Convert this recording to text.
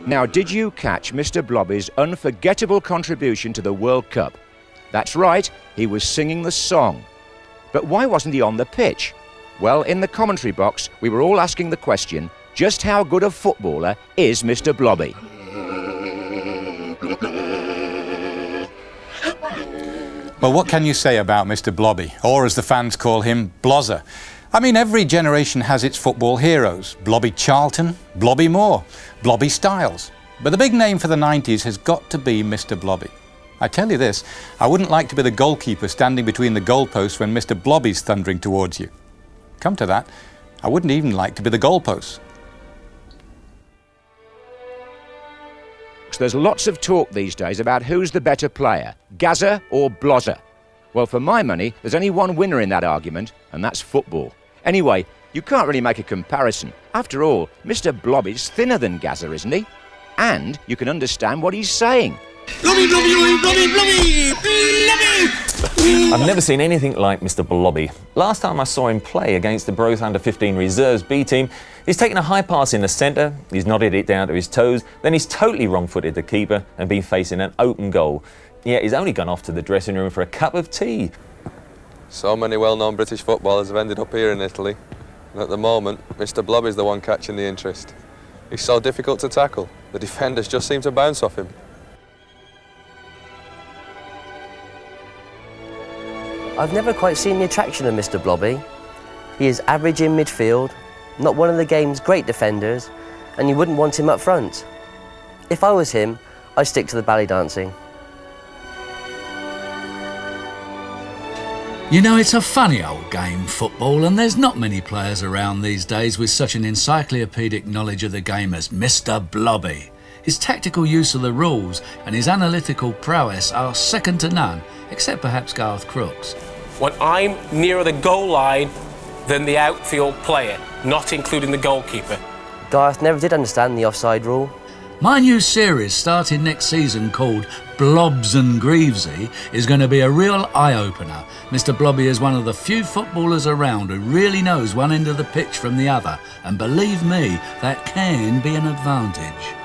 Now, did you catch Mr. Blobby's unforgettable contribution to the World Cup? That's right, he was singing the song. But why wasn't he on the pitch? Well, in the commentary box, we were all asking the question, just how good a footballer is Mr. Blobby? Well, what can you say about Mr. Blobby, or as the fans call him, Blozzer? I mean, every generation has its football heroes. Blobby Charlton, Blobby Moore, Blobby Styles. But the big name for the 90s has got to be Mr. Blobby. I tell you this, I wouldn't like to be the goalkeeper standing between the goalposts when Mr. Blobby's thundering towards you. Come to that, I wouldn't even like to be the goalpost. There's lots of talk these days about who's the better player, Gazza or Blozzer. Well, for my money, there's only one winner in that argument, and that's football. Anyway, you can't really make a comparison. After all, Mr. Blobby's thinner than Gazza, isn't he? And you can understand what he's saying. Blobby, Blobby, Blobby, Blobby, Blobby! I've never seen anything like Mr. Blobby. Last time I saw him play against the Broth under-15 reserves B team, he's taken a high pass in the centre, he's nodded it down to his toes, then he's totally wrong-footed the keeper and been facing an open goal. Yet he's only gone off to the dressing room for a cup of tea. So many well-known British footballers have ended up here in Italy, and at the moment, Mr. Blobby's the one catching the interest. He's so difficult to tackle, the defenders just seem to bounce off him. I've never quite seen the attraction of Mr. Blobby. He is average in midfield, not one of the game's great defenders, and you wouldn't want him up front. If I was him, I'd stick to the ballet dancing. You know, it's a funny old game, football, and there's not many players around these days with such an encyclopedic knowledge of the game as Mr. Blobby. His tactical use of the rules and his analytical prowess are second to none, except perhaps Garth Crooks. When I'm nearer the goal line than the outfield player, not including the goalkeeper. Garth never did understand the offside rule. My new series, starting next season, called Blobs and Greavesy, is going to be a real eye-opener. Mr. Blobby is one of the few footballers around who really knows one end of the pitch from the other, and believe me, that can be an advantage.